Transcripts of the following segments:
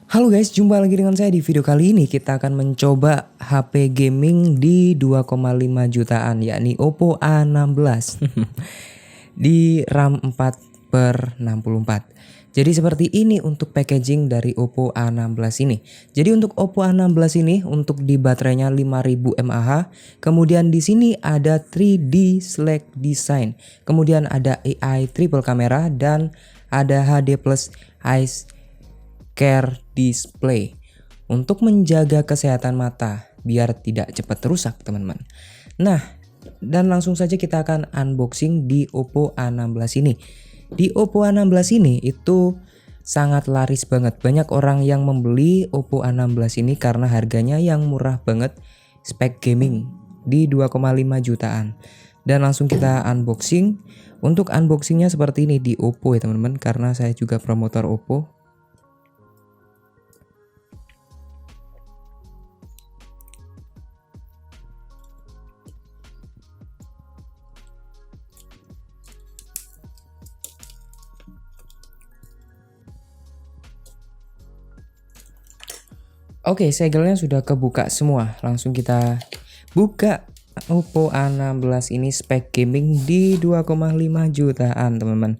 Halo guys, jumpa lagi dengan saya di video kali ini. Kita akan mencoba HP gaming di 2,5 jutaan, yakni Oppo A16 di RAM 4/64. Jadi seperti ini untuk packaging dari Oppo A16 ini. Jadi untuk Oppo A16 ini untuk di baterainya 5000 mAh. Kemudian di sini ada 3D Slack Design. Kemudian ada AI triple camera dan ada HD plus Ice Care Display untuk menjaga kesehatan mata biar tidak cepat rusak, teman-teman. Nah, dan langsung saja kita akan unboxing di Oppo A16 ini. Di Oppo A16 ini itu sangat laris banget. Banyak orang yang membeli Oppo A16 ini karena harganya yang murah banget, spek gaming di 2,5 jutaan. Dan langsung kita unboxing. Untuk unboxingnya seperti ini di Oppo ya teman-teman, karena saya juga promotor Oppo. Oke, segelnya sudah kebuka semua. Langsung kita buka Oppo A16 ini spek gaming di 2,5 jutaan, teman-teman.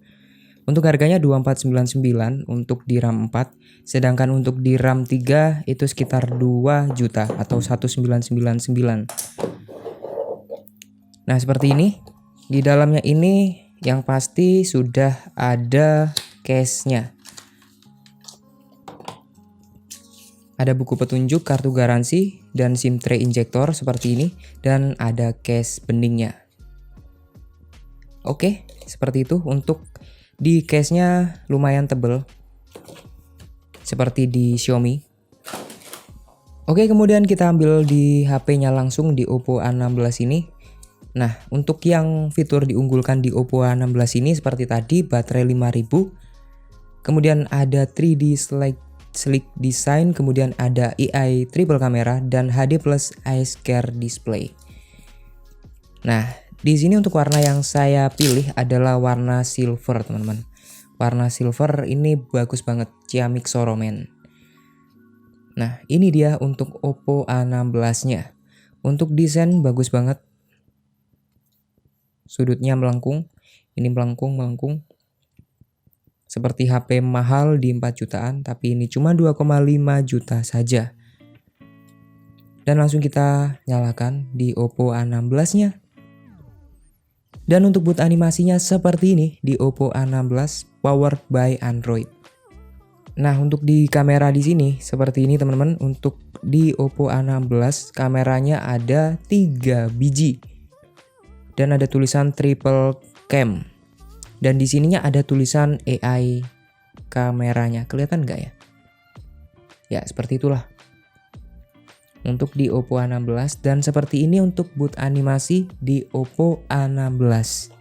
Untuk harganya 2499 untuk di RAM 4, sedangkan untuk di RAM 3 itu sekitar 2 juta atau 1999. Nah, seperti ini. Di dalamnya ini yang pasti sudah ada case-nya. Ada buku petunjuk, kartu garansi, dan SIM tray injektor seperti ini. Dan ada case beningnya. Oke, seperti itu. Untuk di case-nya lumayan tebal. Seperti di Xiaomi. Oke, kemudian kita ambil di HP-nya langsung di Oppo A16 ini. Nah, untuk yang fitur diunggulkan di Oppo A16 ini seperti tadi, baterai 5000. Kemudian ada 3D Sleek Design, kemudian ada AI triple camera dan HD plus Ice Care Display. Nah, di sini untuk warna yang saya pilih adalah warna silver, teman-teman. Warna silver ini bagus banget, ciamik soromen. Nah, ini dia untuk Oppo A16-nya. Untuk desain bagus banget. Sudutnya melengkung, ini melengkung. Seperti HP mahal di 4 jutaan, tapi ini cuma 2,5 juta saja. Dan langsung kita nyalakan di Oppo A16-nya. Dan untuk boot animasinya seperti ini di Oppo A16 powered by Android. Nah, untuk di kamera di sini seperti ini teman-teman. Untuk di Oppo A16 kameranya ada 3 biji. Dan ada tulisan triple cam. Dan di sininya ada tulisan AI kameranya. Kelihatan nggak ya? Ya, seperti itulah. Untuk di Oppo A16 dan seperti ini untuk boot animasi di Oppo A16.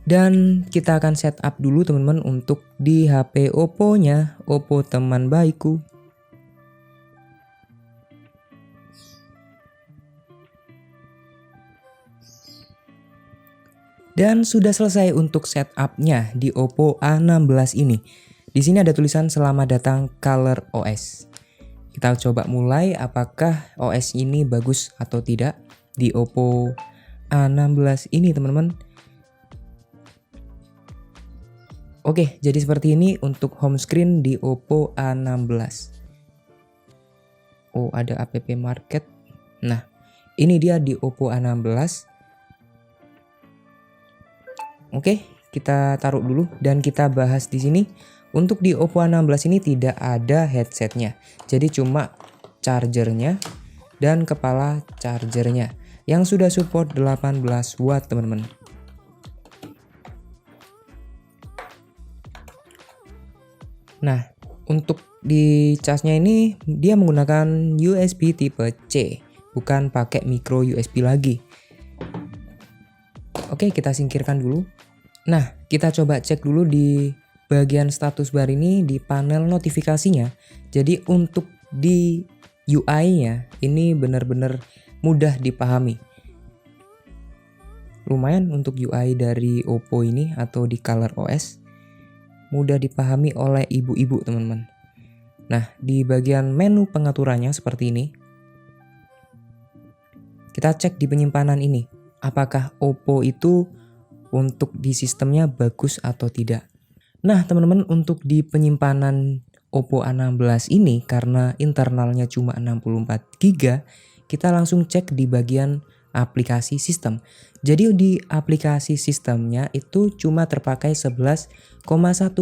Dan kita akan setup dulu teman-teman untuk di HP Oppo-nya, Oppo teman baikku. Dan sudah selesai untuk setup-nya di Oppo A16 ini. Di sini ada tulisan selamat datang Color OS. Kita coba mulai apakah OS ini bagus atau tidak di Oppo A16 ini, teman-teman. Oke, jadi seperti ini untuk home screen di Oppo A16. Oh, ada app market. Nah, ini dia di Oppo A16. Oke, kita taruh dulu dan kita bahas di sini. Untuk di Oppo A16 ini tidak ada headsetnya. Jadi cuma chargernya dan kepala chargernya yang sudah support 18 watt, teman-teman. Nah, untuk di casnya ini dia menggunakan USB tipe C, bukan pakai micro USB lagi. Oke, kita singkirkan dulu. Nah, kita coba cek dulu di bagian status bar ini di panel notifikasinya. Jadi untuk di UI-nya ini benar-benar mudah dipahami. Lumayan untuk UI dari Oppo ini atau di Color OS. mudah dipahami oleh ibu-ibu teman-teman. Nah, di bagian menu pengaturannya seperti ini. Kita cek di penyimpanan ini, apakah Oppo itu untuk di sistemnya bagus atau tidak. Nah, teman-teman, untuk di penyimpanan Oppo A16 ini karena internalnya cuma 64 GB, kita langsung cek di bagian aplikasi sistem. Jadi di aplikasi sistemnya itu cuma terpakai 11,1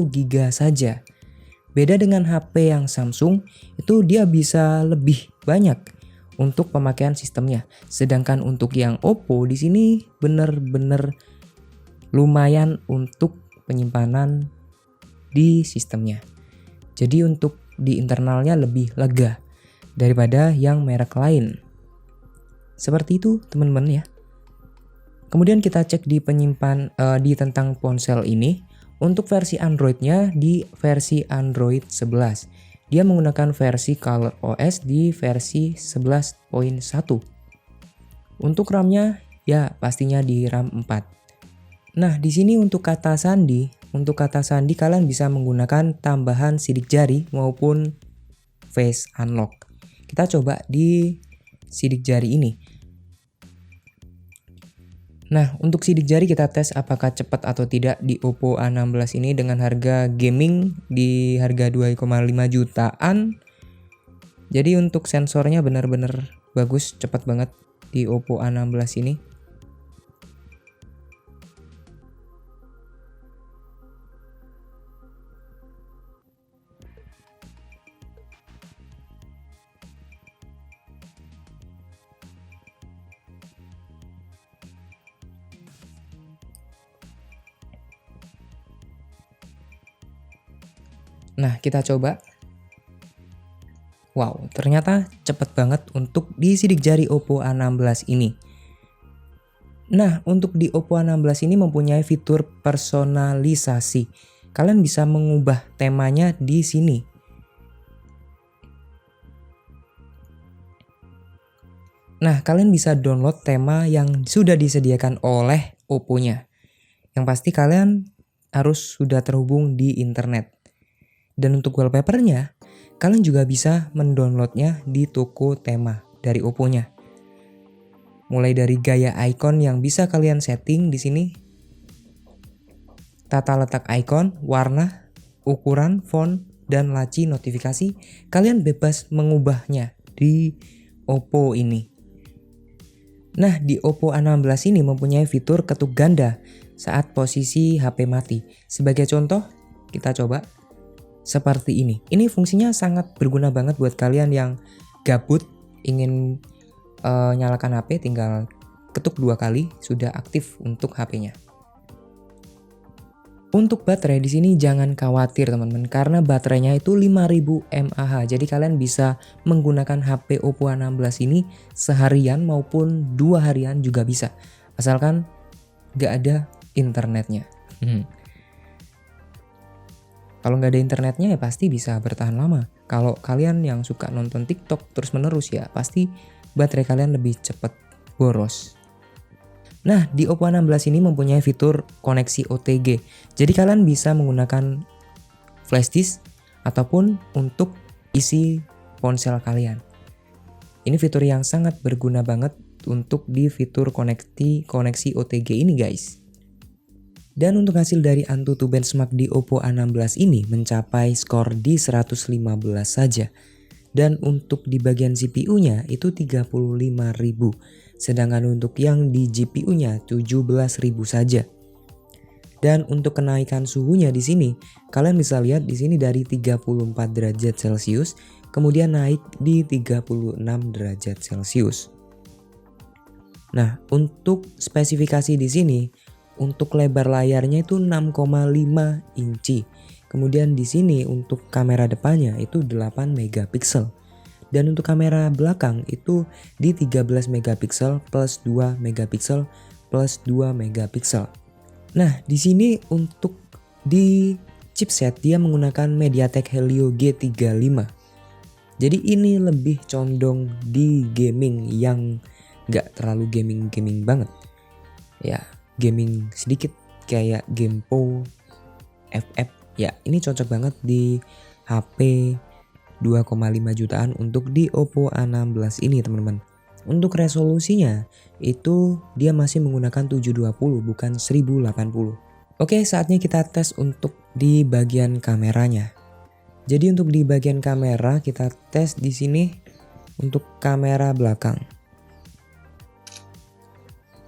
GB saja. Beda dengan HP yang Samsung, itu dia bisa lebih banyak untuk pemakaian sistemnya. Sedangkan untuk yang Oppo di sini benar-benar lumayan untuk penyimpanan di sistemnya. Jadi untuk di internalnya lebih lega daripada yang merek lain. Seperti itu teman-teman ya. Kemudian kita cek di di tentang ponsel ini. Untuk versi Android-nya di versi Android 11. Dia menggunakan versi ColorOS di versi 11.1. Untuk RAM-nya ya pastinya di RAM 4. Nah, di sini untuk kata sandi kalian bisa menggunakan tambahan sidik jari maupun face unlock. Kita coba di sidik jari ini. Nah, untuk sidik jari kita tes apakah cepat atau tidak di Oppo A16 ini dengan harga gaming di harga 2,5 jutaan. Jadi untuk sensornya benar-benar bagus, cepat banget di Oppo A16 ini. Nah, kita coba. Wow, ternyata cepet banget untuk di sidik jari Oppo A16 ini. Nah, untuk di Oppo A16 ini mempunyai fitur personalisasi. Kalian bisa mengubah temanya di sini. Nah, kalian bisa download tema yang sudah disediakan oleh Oppo-nya. Yang pasti kalian harus sudah terhubung di internet. Dan untuk wallpapernya, kalian juga bisa mendownloadnya di toko tema dari Oppo-nya. Mulai dari gaya icon yang bisa kalian setting di sini, tata letak icon, warna, ukuran, font, dan laci notifikasi, kalian bebas mengubahnya di Oppo ini. Nah, di Oppo A16 ini mempunyai fitur ketuk ganda saat posisi HP mati. Sebagai contoh, kita coba. Seperti ini. Ini fungsinya sangat berguna banget buat kalian yang gabut ingin nyalakan HP, tinggal ketuk 2 kali sudah aktif untuk HP-nya. Untuk baterai di sini jangan khawatir teman-teman karena baterainya itu 5000 mAh. Jadi kalian bisa menggunakan HP Oppo A16 ini seharian maupun 2 harian juga bisa. Asalkan gak ada internetnya. Kalau nggak ada internetnya ya pasti bisa bertahan lama. Kalau kalian yang suka nonton TikTok terus menerus ya pasti baterai kalian lebih cepat boros. Nah, di Oppo A16 ini mempunyai fitur koneksi OTG. Jadi kalian bisa menggunakan flash disk ataupun untuk isi ponsel kalian. Ini fitur yang sangat berguna banget untuk di fitur koneksi OTG ini guys. Dan untuk hasil dari AnTuTu benchmark di Oppo A16 ini mencapai skor di 115 saja. Dan untuk di bagian CPU-nya itu 35.000. Sedangkan untuk yang di GPU-nya 17.000 saja. Dan untuk kenaikan suhunya di sini, kalian bisa lihat di sini dari 34 derajat Celcius kemudian naik di 36 derajat Celcius. Nah, untuk spesifikasi di sini untuk lebar layarnya itu 6,5 inci. Kemudian di sini untuk kamera depannya itu 8 megapiksel. Dan untuk kamera belakang itu di 13 megapiksel plus 2 megapiksel plus 2 megapiksel. Nah, di sini untuk di chipset dia menggunakan MediaTek Helio G35. Jadi ini lebih condong di gaming yang gak terlalu gaming banget. Ya, gaming sedikit kayak game FF Ya, ini cocok banget di HP 2,5 jutaan untuk di Oppo A16 ini teman-teman. Untuk resolusinya itu dia masih menggunakan 720 bukan 1080. Oke, saatnya kita tes untuk di bagian kameranya. Jadi untuk di bagian kamera kita tes di sini untuk kamera belakang.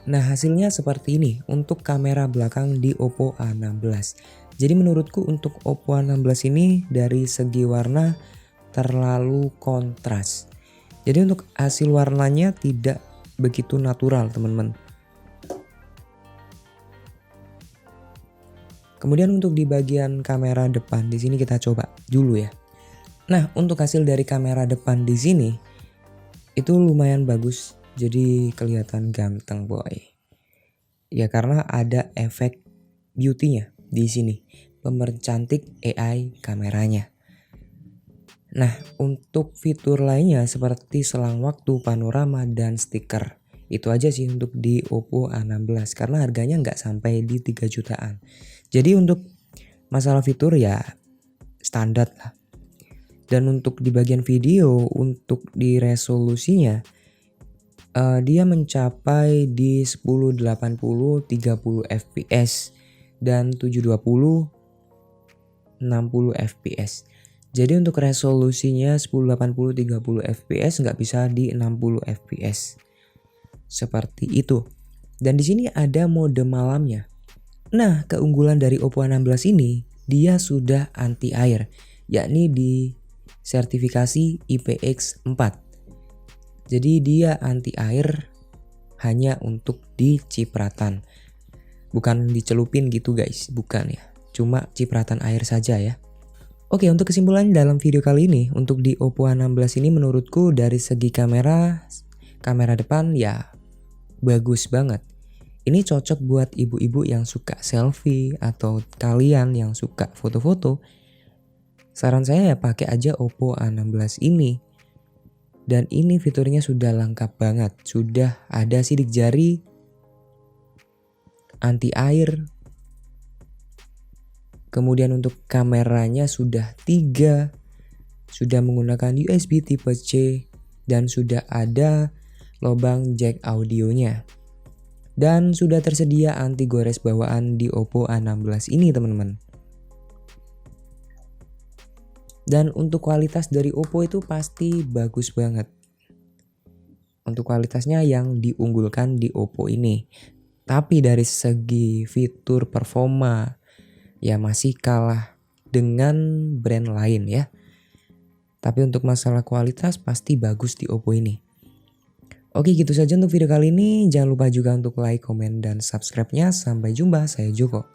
Nah, hasilnya seperti ini untuk kamera belakang di Oppo A16. Jadi menurutku untuk Oppo A16 ini dari segi warna terlalu kontras. Jadi untuk hasil warnanya tidak begitu natural, teman-teman. Kemudian untuk di bagian kamera depan di sini kita coba dulu ya. Nah, untuk hasil dari kamera depan di sini itu lumayan bagus. Jadi kelihatan ganteng, boy. Ya karena ada efek beauty-nya di sini, mempercantik AI kameranya. Nah, untuk fitur lainnya seperti selang waktu, panorama, dan stiker. Itu aja sih untuk di Oppo A16 karena harganya nggak sampai di 3 jutaan. Jadi untuk masalah fitur ya standar lah. Dan untuk di bagian video, untuk di resolusinya dia mencapai di 1080 30 fps dan 720 60 fps. Jadi untuk resolusinya 1080 30 fps nggak bisa di 60 fps. Seperti itu. Dan di sini ada mode malamnya. Nah, keunggulan dari Oppo A16 ini dia sudah anti air, yakni di sertifikasi IPX4. Jadi dia anti air hanya untuk di cipratan. Bukan dicelupin gitu guys, bukan ya. Cuma cipratan air saja ya. Oke, untuk kesimpulan dalam video kali ini, untuk di Oppo A16 ini menurutku dari segi kamera depan ya bagus banget. Ini cocok buat ibu-ibu yang suka selfie atau kalian yang suka foto-foto. Saran saya ya pakai aja Oppo A16 ini. Dan ini fiturnya sudah lengkap banget. Sudah ada sidik jari, anti air. Kemudian untuk kameranya sudah 3. Sudah menggunakan USB tipe C. Dan sudah ada lubang jack audionya. Dan sudah tersedia anti gores bawaan di Oppo A16 ini teman-teman. Dan untuk kualitas dari Oppo itu pasti bagus banget. Untuk kualitasnya yang diunggulkan di Oppo ini. Tapi dari segi fitur performa ya masih kalah dengan brand lain ya. Tapi untuk masalah kualitas pasti bagus di Oppo ini. Oke, gitu saja untuk video kali ini. Jangan lupa juga untuk like, komen, dan subscribe-nya. Sampai jumpa, saya Joko.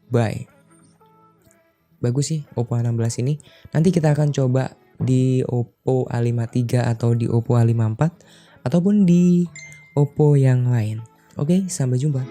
Bye. Bagus sih Oppo A16 ini. Nanti kita akan coba di Oppo A53 atau di Oppo A54 ataupun di Oppo yang lain. Oke, sampai jumpa.